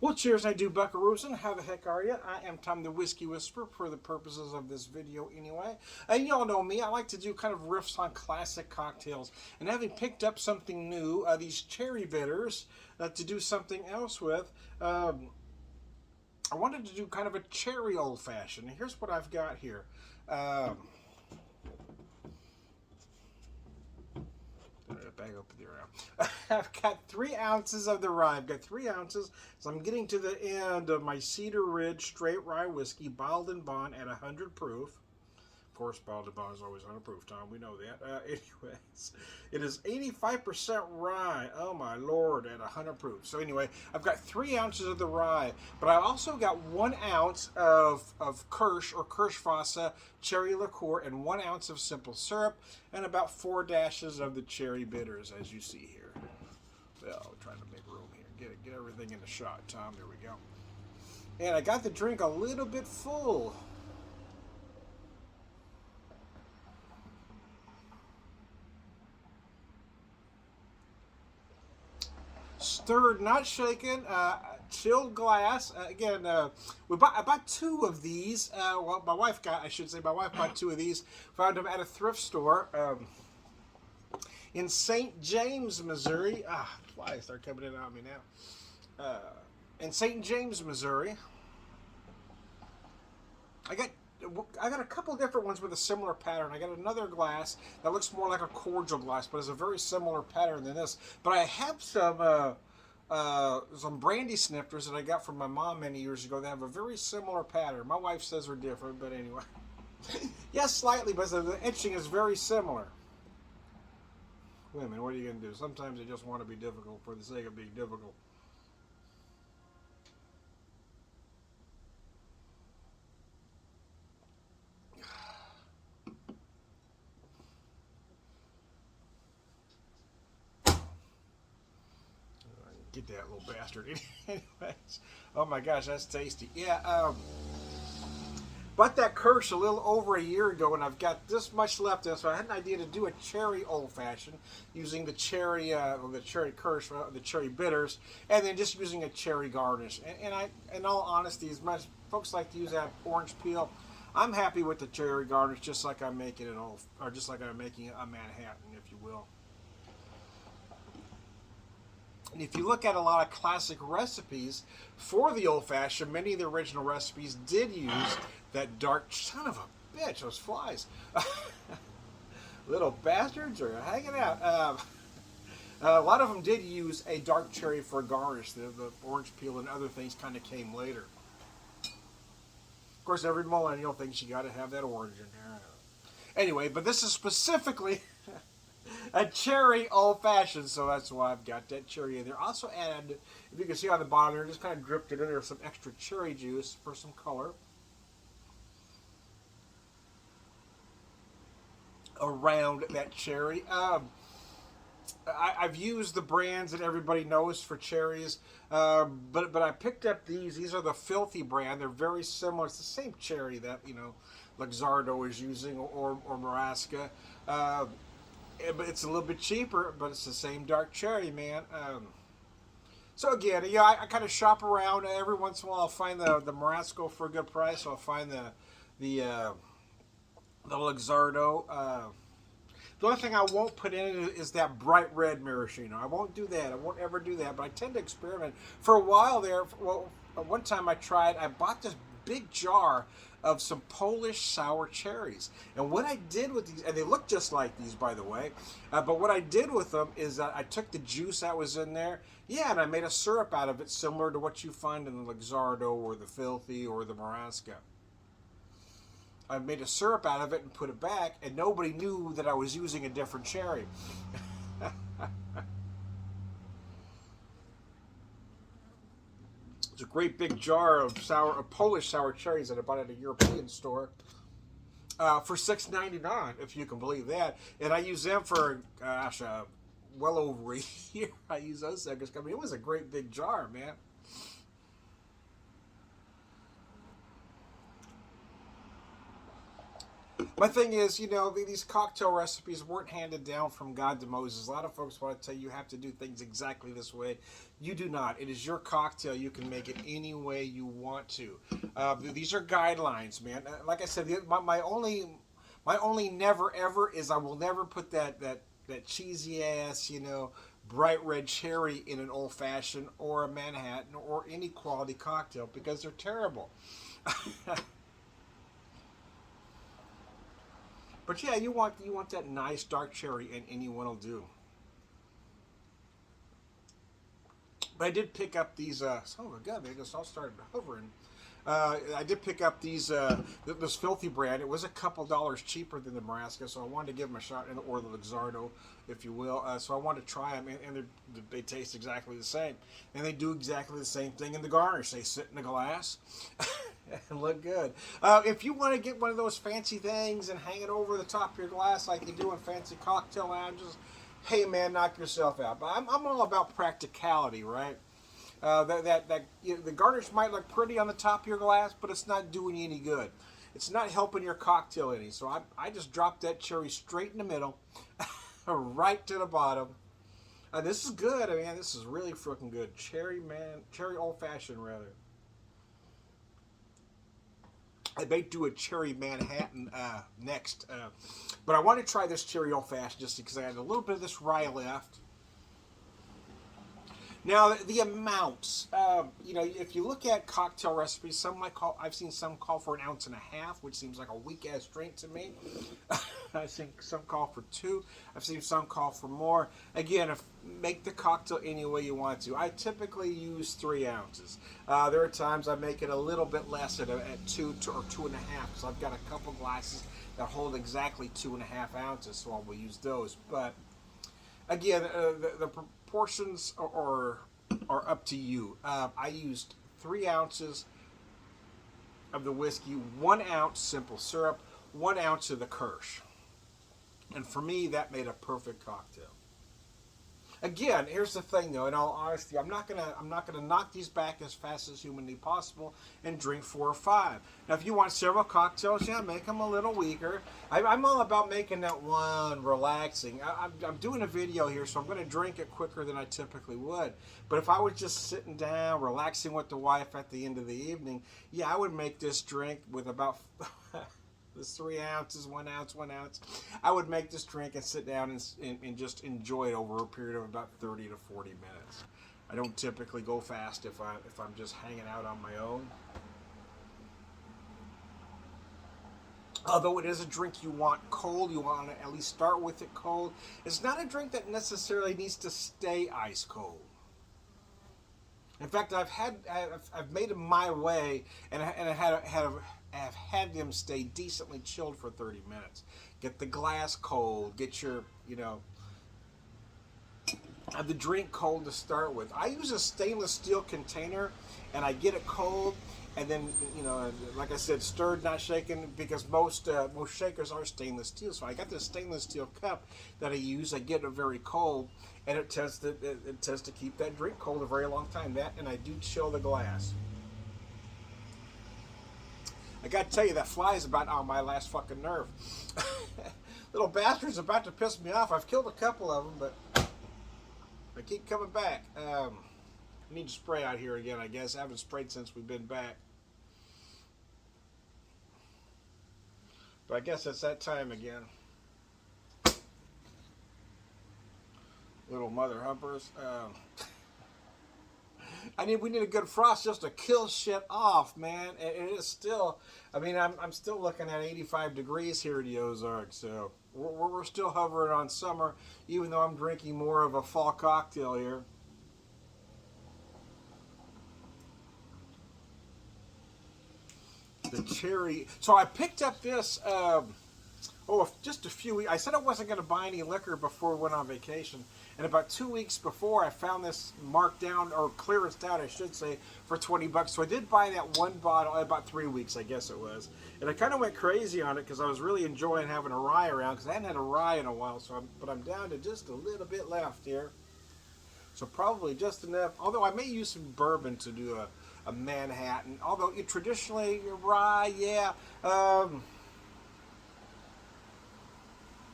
Well, cheers, I do, buckaroos, and how the heck are you? I am Tom the Whiskey Whisperer for the purposes of this video anyway. And y'all know me, I like to do kind of riffs on classic cocktails. And having picked up something new, these cherry bitters, to do something else with, I wanted to do kind of a cherry old-fashioned. Here's what I've got here. Bag up there now. I've got 3 ounces of the rye. I've got 3 ounces, so I'm getting to the end of my Cedar Ridge straight rye whiskey, bottled and bond at 100 proof. Of course, bottled and bond is always 100 proof, Tom. We know that. Anyways, it is 85% rye. Oh my lord, at 100 proof. So anyway, I've got 3 ounces of the rye, but I also got 1 ounce of Kirsch or Kirschwasser cherry liqueur and 1 ounce of simple syrup and about 4 dashes of the cherry bitters, as you see here. Well, trying to make room here. Get everything in the shot, Tom. There we go. And I got the drink a little bit full. Stirred, not shaken, chilled glass. Again, I bought 2 of these. Well, my wife bought 2 of these. Found them at a thrift store in St. James, Missouri. Flies start coming in on me now. In St. James, Missouri. I got a couple different ones with a similar pattern. I got another glass that looks more like a cordial glass, but it's a very similar pattern than this. But I have some brandy snifters that I got from my mom many years ago that have a very similar pattern. My wife says they're different, but anyway. Yes, slightly, but the etching is very similar. Women, what are you going to do? Sometimes they just want to be difficult for the sake of being difficult. Get that little bastard. Anyways, oh my gosh, that's tasty. Yeah, bought that Kirsch a little over a year ago, and I've got this much left. So I had an idea to do a cherry old fashioned using the cherry Kirsch, the cherry bitters, and then just using a cherry garnish. And in all honesty, as much folks like to use that orange peel, I'm happy with the cherry garnish, just like I'm making just like I'm making a Manhattan, if you will. And if you look at a lot of classic recipes for the old-fashioned, many of the original recipes did use that dark son of a bitch, those flies. Little bastards are hanging out. A lot of them did use a dark cherry for a garnish. The orange peel and other things kind of came later. Of course, every millennial thinks you got to have that orange in there. Anyway, but this is specifically a cherry old-fashioned, so that's why I've got that cherry in there. Also added, if you can see on the bottom there, just kind of dripped it in there, some extra cherry juice for some color around that cherry. I've used the brands that everybody knows for cherries, but I picked up these. These are the Filthy brand. They're very similar. It's the same cherry that, Luxardo is using, or Marasca. But it's a little bit cheaper, but it's the same dark cherry, man. So again, I kind of shop around. Every once in a while I'll find the Marasco for a good price. I'll find the Luxardo. The only thing I won't put in it is that bright red maraschino. I won't do that. I won't ever do that. But I tend to experiment. For a while there, one time I bought this big jar of some Polish sour cherries. And what I did with these, and they look just like these, by the way, but what I did with them is I took the juice that was in there, and I made a syrup out of it, similar to what you find in the Luxardo or the Filthy or the Marasca. I made a syrup out of it and put it back, and nobody knew that I was using a different cherry. It's a great big jar of Polish sour cherries that I bought at a European store for $6.99, if you can believe that. And I use them for, well over a year. I use those suckers. I mean, it was a great big jar, man. My thing is, you know, these cocktail recipes weren't handed down from God to Moses. A lot of folks want to tell you have to do things exactly this way. You do not. It is your cocktail. You can make it any way you want to. These are guidelines, man. Like I said, my only never ever is I will never put that cheesy ass, you know, bright red cherry in an old fashioned or a Manhattan or any quality cocktail because they're terrible. But yeah, you want that nice dark cherry, and anyone will do. But I did pick up these. Oh my god, they just all started hovering. I did pick up these this filthy brand. It was a couple dollars cheaper than the Nebraska, so I wanted to give them a shot, or the Luxardo, if you will. So I wanted to try them, and they taste exactly the same, and they do exactly the same thing in the garnish. They sit in the glass and look good. If you want to get one of those fancy things and hang it over the top of your glass like you do in fancy cocktail lounges, hey man, knock yourself out. But I'm all about practicality, right? You know, the garnish might look pretty on the top of your glass, but it's not doing you any good. It's not helping your cocktail any. So I just dropped that cherry straight in the middle, right to the bottom. This is good. I mean, this is really freaking good. Cherry old fashioned rather. I may do a cherry Manhattan next, but I want to try this cherry old fashioned just because I had a little bit of this rye left. Now the amounts, you know, if you look at cocktail recipes, I've seen some call for 1.5 ounces, which seems like a weak ass drink to me. I think some call for 2. I've seen some call for more. Again, make the cocktail any way you want to. I typically use 3 ounces. There are times I make it a little bit less at 2 or 2.5, because I've got a couple glasses that hold exactly 2.5 ounces, so I will use those. But again, the proportions are up to you. I used 3 ounces of the whiskey, 1 ounce simple syrup, 1 ounce of the Kirsch, and for me that made a perfect cocktail. Again, here's the thing though, in all honesty, I'm not gonna knock these back as fast as humanly possible and drink 4 or 5. Now if you want several cocktails, yeah, make them a little weaker. I'm all about making that one relaxing. I'm doing a video here, so I'm gonna drink it quicker than I typically would. But if I was just sitting down, relaxing with the wife at the end of the evening, yeah, I would make this drink with about this 3 ounces, 1 ounce, 1 ounce. I would make this drink and sit down and just enjoy it over a period of about 30 to 40 minutes. I don't typically go fast if I'm just hanging out on my own. Although it is a drink you want cold, you want to at least start with it cold. It's not a drink that necessarily needs to stay ice cold. In fact, I've made them my way, and have had them stay decently chilled for 30 minutes. Get the glass cold. Get your, you know, have the drink cold to start with. I use a stainless steel container, and I get it cold, and then, you know, like I said, stirred, not shaken, because most shakers are stainless steel. So I got this stainless steel cup that I use. I get it very cold, and it tends to keep that drink cold a very long time. That, and I do chill the glass. I gotta tell you, that fly is about on my last fucking nerve. Little bastard's about to piss me off. I've killed a couple of them, but they keep coming back. I need to spray out here again, I guess. I haven't sprayed since we've been back. But I guess it's that time again. Little mother humpers. We need a good frost just to kill shit off, man. It is still, I mean, I'm still looking at 85 degrees here in the Ozarks, so we're still hovering on summer, even though I'm drinking more of a fall cocktail here. The cherry. So I picked up this, just a few weeks. I said I wasn't going to buy any liquor before we went on vacation. And about 2 weeks before, I found this marked down, or clearanced out, I should say, for $20. So I did buy that one bottle, about 3 weeks, I guess it was. And I kind of went crazy on it because I was really enjoying having a rye around, because I hadn't had a rye in a while. But I'm down to just a little bit left here. So probably just enough. Although I may use some bourbon to do a Manhattan. Although traditionally, rye, yeah.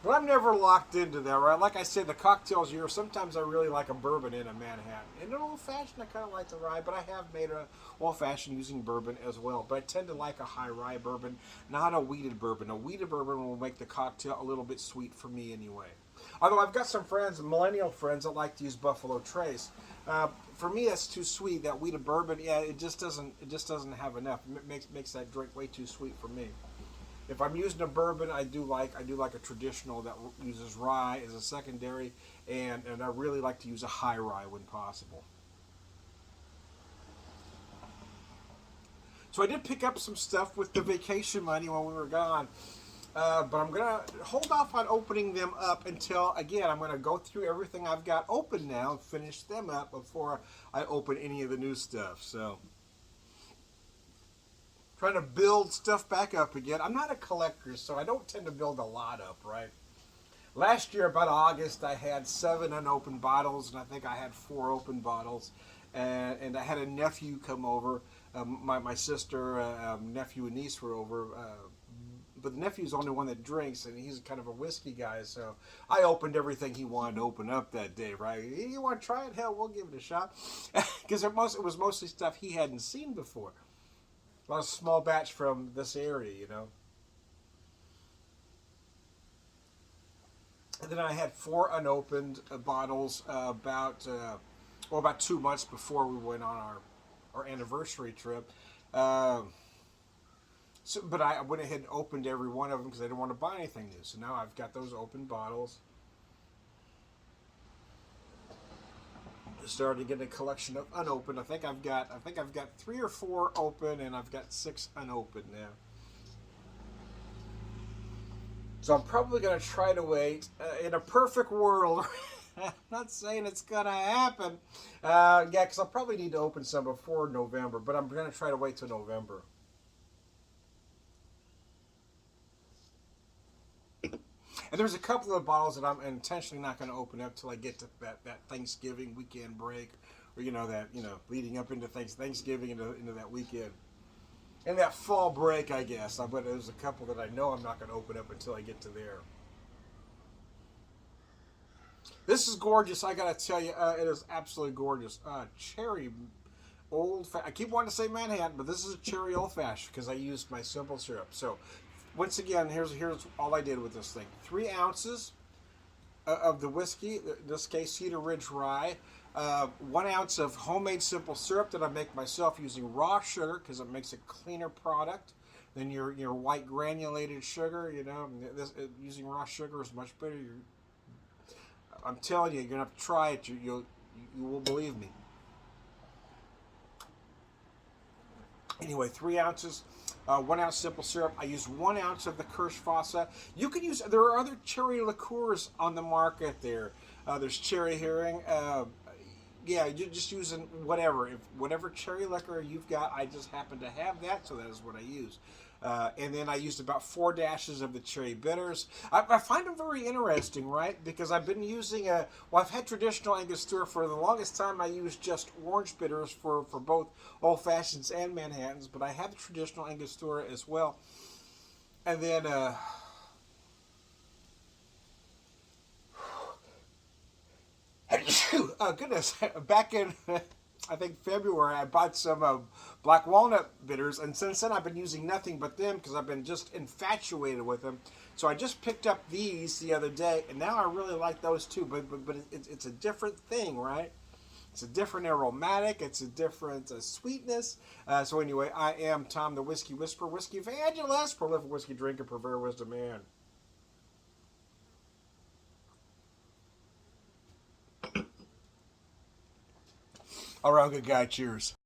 But I'm never locked into that, right? Like I said, the cocktails here, sometimes I really like a bourbon in a Manhattan. And an old fashioned, I kind of like the rye, but I have made a old fashioned using bourbon as well. But I tend to like a high rye bourbon, not a wheated bourbon. A wheated bourbon will make the cocktail a little bit sweet for me anyway. Although I've got some friends, millennial friends, that like to use Buffalo Trace. For me, that's too sweet. That wheated bourbon, yeah, it just doesn't have enough. It makes that drink way too sweet for me. If I'm using a bourbon, I do like a traditional that uses rye as a secondary, and I really like to use a high rye when possible. So I did pick up some stuff with the vacation money when we were gone, but I'm gonna hold off on opening them up until again I'm gonna go through everything I've got open now and finish them up before I open any of the new stuff. So trying to build stuff back up again. I'm not a collector, so I don't tend to build a lot up, right? Last year, about August, I had 7 unopened bottles, and I think I had 4 open bottles. And I had a nephew come over. My sister, nephew, and niece were over. But the nephew's the only one that drinks, and he's kind of a whiskey guy. So I opened everything he wanted to open up that day, right? You want to try it? Hell, we'll give it a shot. Because it was mostly stuff he hadn't seen before. A lot of small batch from this area. And then I had 4 unopened bottles about 2 months before we went on our anniversary trip. Um but I went ahead and opened every one of them because I didn't want to buy anything new. So now I've got those open bottles. Started to get a collection of unopened. I think I've got 3 or 4 open, and I've got 6 unopened now. So I'm probably going to try to wait. In a perfect world, I'm not saying it's going to happen. Yeah, because I'll probably need to open some before November, but I'm going to try to wait till November. And there's a couple of bottles that I'm intentionally not going to open up till I get to that Thanksgiving weekend break, or leading up into Thanksgiving into that weekend. And that fall break, I guess. But there's a couple that I know I'm not going to open up until I get to there. This is gorgeous. I got to tell you, it is absolutely gorgeous. Cherry I keep wanting to say Manhattan, but this is a cherry old fashioned because I used my simple syrup. So, once again, here's all I did with this thing: 3 ounces of the whiskey, in this case Cedar Ridge Rye, 1 ounce of homemade simple syrup that I make myself using raw sugar because it makes a cleaner product than your white granulated sugar. Using raw sugar is much better. I'm telling you, you're gonna have to try it. You will believe me. Anyway, 3 ounces, 1 ounce simple syrup. I use 1 ounce of the Kirschwasser. You can use. There are other cherry liqueurs on the market. There's cherry herring. Yeah, you're just using whatever cherry liquor you've got. I just happen to have that, so that is what I use. And then I used about 4 dashes of the cherry bitters. I find them very interesting, right? Because I've been using I've had traditional Angostura for the longest time. I used just orange bitters for both old fashions and Manhattans, but I have the traditional Angostura as well. And then oh goodness, back in I think February I bought some black walnut bitters, and since then I've been using nothing but them because I've been just infatuated with them. So I just picked up these the other day, and now I really like those too. But it's a different thing, right? It's a different aromatic. It's a different sweetness. So anyway, I am Tom, the Whiskey Whisperer, Whiskey Evangelist, prolific whiskey drinker, purveyor, wisdom man. All around good guy. Cheers.